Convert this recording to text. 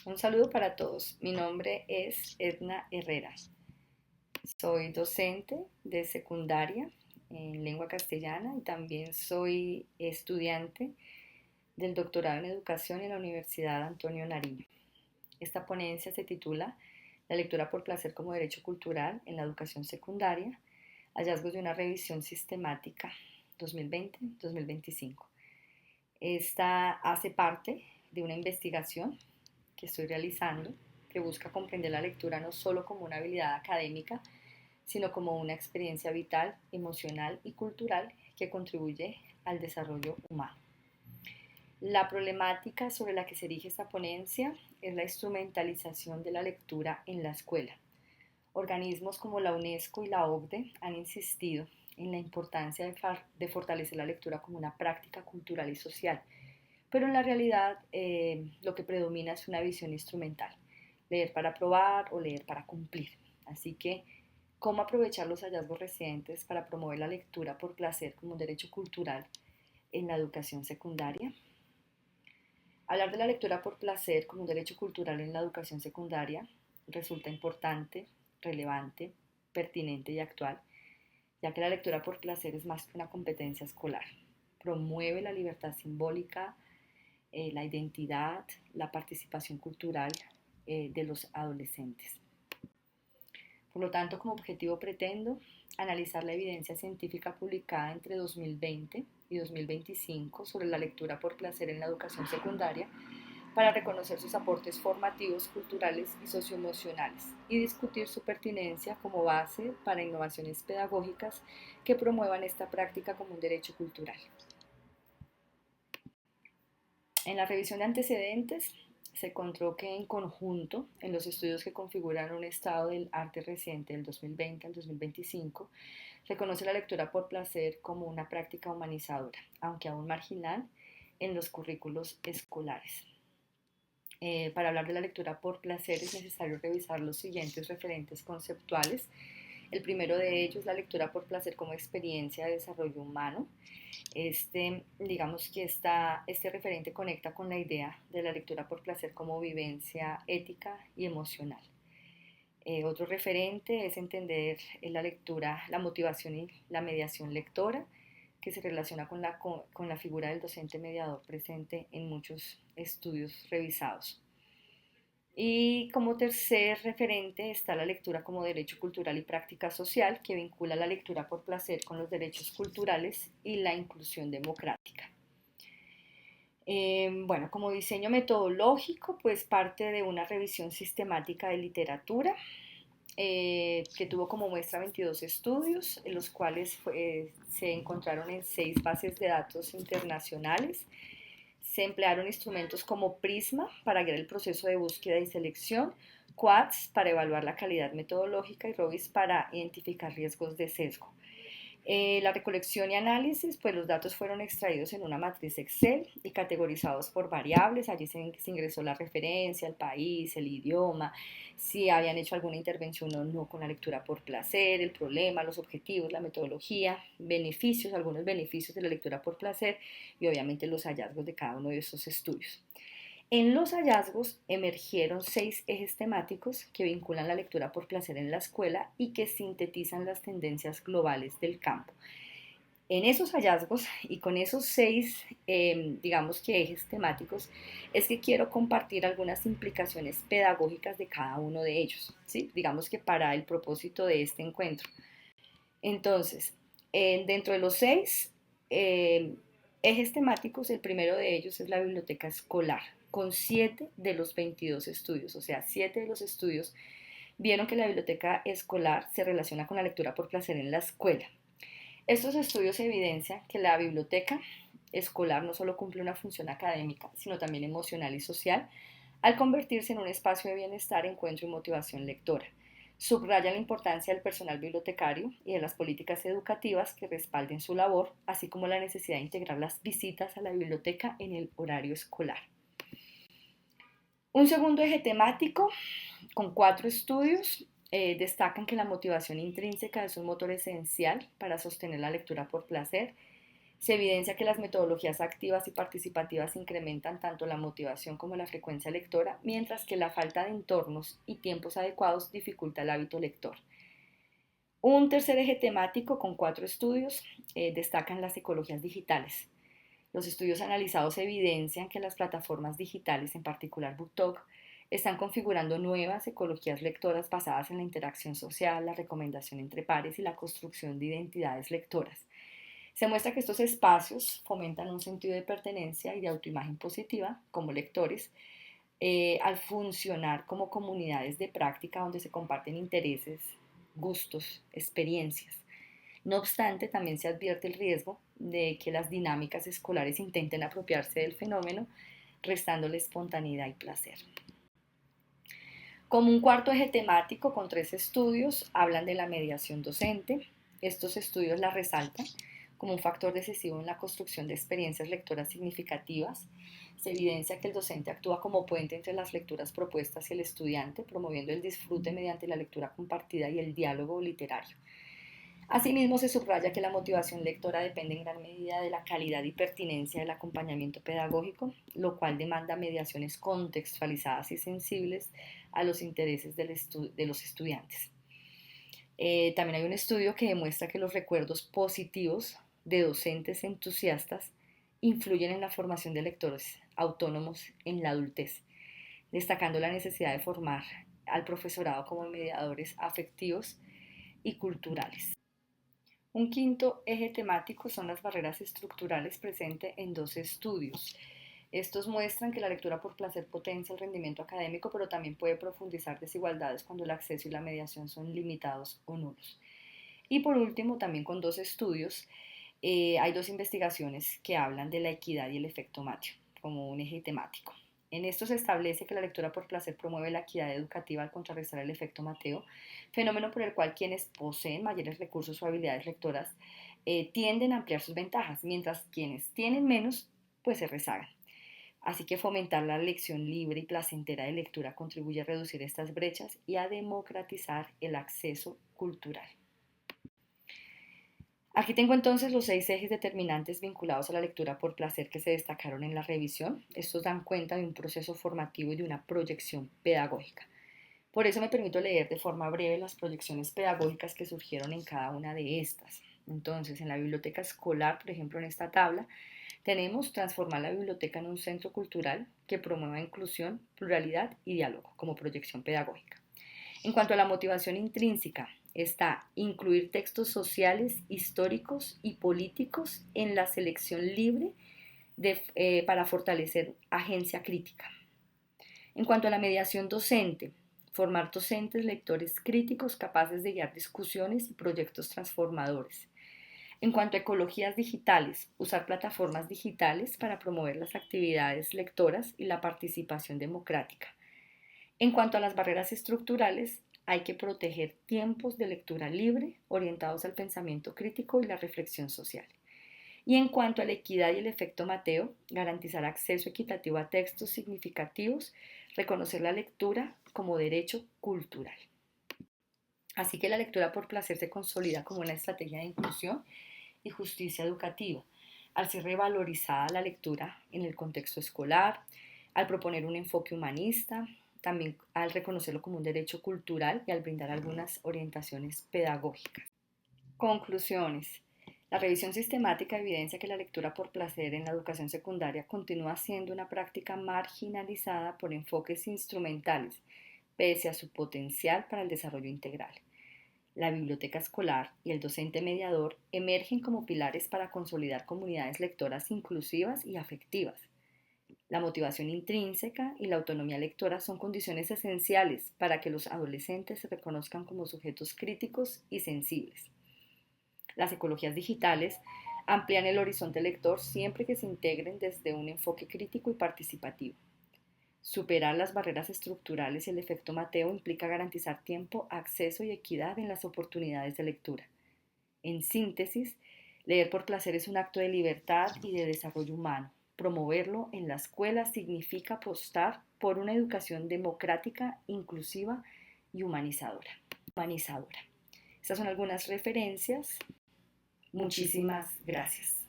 Un saludo para todos. Mi nombre es Edna Herrera. Soy docente de secundaria en lengua castellana y también soy estudiante del doctorado en educación en la Universidad Antonio Nariño. Esta ponencia se titula La lectura por placer como derecho cultural en la educación secundaria, hallazgos de una revisión sistemática 2020-2025. Esta hace parte de una investigación que estoy realizando que busca comprender la lectura no solo como una habilidad académica, sino como una experiencia vital, emocional y cultural que contribuye al desarrollo humano. La problemática sobre la que se erige esta ponencia es la instrumentalización de la lectura en la escuela. Organismos como la UNESCO y la OCDE han insistido en la importancia de fortalecer la lectura como una práctica cultural y social, pero en la realidad lo que predomina es una visión instrumental, leer para probar o leer para cumplir. Así que, ¿cómo aprovechar los hallazgos recientes para promover la lectura por placer como un derecho cultural en la educación secundaria? Hablar de la lectura por placer como un derecho cultural en la educación secundaria resulta importante, relevante, pertinente y actual, ya que la lectura por placer es más que una competencia escolar. Promueve la libertad simbólica, la identidad, la participación cultural de los adolescentes. Por lo tanto, como objetivo pretendo analizar la evidencia científica publicada entre 2020 y 2025 sobre la lectura por placer en la educación secundaria para reconocer sus aportes formativos, culturales y socioemocionales y discutir su pertinencia como base para innovaciones pedagógicas que promuevan esta práctica como un derecho cultural. En la revisión de antecedentes se encontró que en conjunto, en los estudios que configuran un estado del arte reciente del 2020 al 2025, reconoce la lectura por placer como una práctica humanizadora, aunque aún marginal, en los currículos escolares. Para hablar de la lectura por placer es necesario revisar los siguientes referentes conceptuales. El primero de ellos, la lectura por placer como experiencia de desarrollo humano. Digamos que este referente conecta con la idea de la lectura por placer como vivencia ética y emocional. Otro referente es entender en la lectura la motivación y la mediación lectora, que se relaciona con la figura del docente mediador presente en muchos estudios revisados. Y como tercer referente está la lectura como derecho cultural y práctica social, que vincula la lectura por placer con los derechos culturales y la inclusión democrática. Bueno, como diseño metodológico, pues parte de una revisión sistemática de literatura que tuvo como muestra 22 estudios, en los cuales se encontraron en 6 bases de datos internacionales. Se emplearon instrumentos como Prisma para guiar el proceso de búsqueda y selección, Quads para evaluar la calidad metodológica y Robis para identificar riesgos de sesgo. La recolección y análisis, pues los datos fueron extraídos en una matriz Excel y categorizados por variables. Allí se ingresó la referencia, el país, el idioma, si habían hecho alguna intervención o no con la lectura por placer, el problema, los objetivos, la metodología, beneficios, algunos beneficios de la lectura por placer y obviamente los hallazgos de cada uno de esos estudios. En los hallazgos emergieron 6 ejes temáticos que vinculan la lectura por placer en la escuela y que sintetizan las tendencias globales del campo. En esos hallazgos y con esos 6, digamos que ejes temáticos, es que quiero compartir algunas implicaciones pedagógicas de cada uno de ellos, ¿sí? Digamos que para el propósito de este encuentro. Entonces, dentro de los 6 ejes temáticos, el primero de ellos es la biblioteca escolar, con 7 de los 22 estudios, o sea, 7 de los estudios vieron que la biblioteca escolar se relaciona con la lectura por placer en la escuela. Estos estudios evidencian que la biblioteca escolar no solo cumple una función académica, sino también emocional y social, al convertirse en un espacio de bienestar, encuentro y motivación lectora. Subraya la importancia del personal bibliotecario y de las políticas educativas que respalden su labor, así como la necesidad de integrar las visitas a la biblioteca en el horario escolar. Un segundo eje temático, con 4 estudios, destacan que la motivación intrínseca es un motor esencial para sostener la lectura por placer. Se evidencia que las metodologías activas y participativas incrementan tanto la motivación como la frecuencia lectora, mientras que la falta de entornos y tiempos adecuados dificulta el hábito lector. Un tercer eje temático con 4 estudios destacan las ecologías digitales. Los estudios analizados evidencian que las plataformas digitales, en particular BookTok, están configurando nuevas ecologías lectoras basadas en la interacción social, la recomendación entre pares y la construcción de identidades lectoras. Se muestra que estos espacios fomentan un sentido de pertenencia y de autoimagen positiva como lectores, al funcionar como comunidades de práctica donde se comparten intereses, gustos, experiencias. No obstante, también se advierte el riesgo de que las dinámicas escolares intenten apropiarse del fenómeno, restándole espontaneidad y placer. Como un cuarto eje temático con 3 estudios, hablan de la mediación docente. Estos estudios la resaltan como un factor decisivo en la construcción de experiencias lectoras significativas. Se evidencia que el docente actúa como puente entre las lecturas propuestas y el estudiante, promoviendo el disfrute mediante la lectura compartida y el diálogo literario. Asimismo, se subraya que la motivación lectora depende en gran medida de la calidad y pertinencia del acompañamiento pedagógico, lo cual demanda mediaciones contextualizadas y sensibles a los intereses de los estudiantes. También hay un estudio que demuestra que los recuerdos positivos de docentes entusiastas influyen en la formación de lectores autónomos en la adultez, destacando la necesidad de formar al profesorado como mediadores afectivos y culturales. Un quinto eje temático son las barreras estructurales presentes en 2 estudios. Estos muestran que la lectura por placer potencia el rendimiento académico, pero también puede profundizar desigualdades cuando el acceso y la mediación son limitados o nulos. Y por último, también con 2 estudios, hay 2 investigaciones que hablan de la equidad y el efecto Mateo como un eje temático. En esto se establece que la lectura por placer promueve la equidad educativa al contrarrestar el efecto Mateo, fenómeno por el cual quienes poseen mayores recursos o habilidades lectoras tienden a ampliar sus ventajas, mientras quienes tienen menos pues se rezagan. Así que fomentar la lección libre y placentera de lectura contribuye a reducir estas brechas y a democratizar el acceso cultural. Aquí tengo entonces los 6 ejes determinantes vinculados a la lectura por placer que se destacaron en la revisión. Estos dan cuenta de un proceso formativo y de una proyección pedagógica. Por eso me permito leer de forma breve las proyecciones pedagógicas que surgieron en cada una de estas. Entonces, en la biblioteca escolar, por ejemplo, en esta tabla, tenemos transformar la biblioteca en un centro cultural que promueva inclusión, pluralidad y diálogo como proyección pedagógica. En cuanto a la motivación intrínseca, está incluir textos sociales, históricos y políticos en la selección libre para fortalecer agencia crítica. En cuanto a la mediación docente, formar docentes lectores críticos capaces de guiar discusiones y proyectos transformadores. En cuanto a ecologías digitales, usar plataformas digitales para promover las actividades lectoras y la participación democrática. En cuanto a las barreras estructurales, hay que proteger tiempos de lectura libre orientados al pensamiento crítico y la reflexión social. Y en cuanto a la equidad y el efecto Mateo, garantizar acceso equitativo a textos significativos, reconocer la lectura como derecho cultural. Así que la lectura por placer se consolida como una estrategia de inclusión y justicia educativa, al ser revalorizada la lectura en el contexto escolar, al proponer un enfoque humanista, también al reconocerlo como un derecho cultural y al brindar algunas orientaciones pedagógicas. Conclusiones. La revisión sistemática evidencia que la lectura por placer en la educación secundaria continúa siendo una práctica marginalizada por enfoques instrumentales, pese a su potencial para el desarrollo integral. La biblioteca escolar y el docente mediador emergen como pilares para consolidar comunidades lectoras inclusivas y afectivas. La motivación intrínseca y la autonomía lectora son condiciones esenciales para que los adolescentes se reconozcan como sujetos críticos y sensibles. Las ecologías digitales amplían el horizonte lector siempre que se integren desde un enfoque crítico y participativo. Superar las barreras estructurales y el efecto Mateo implica garantizar tiempo, acceso y equidad en las oportunidades de lectura. En síntesis, leer por placer es un acto de libertad y de desarrollo humano. Promoverlo en la escuela significa apostar por una educación democrática, inclusiva y humanizadora. Estas son algunas referencias. Muchísimas gracias.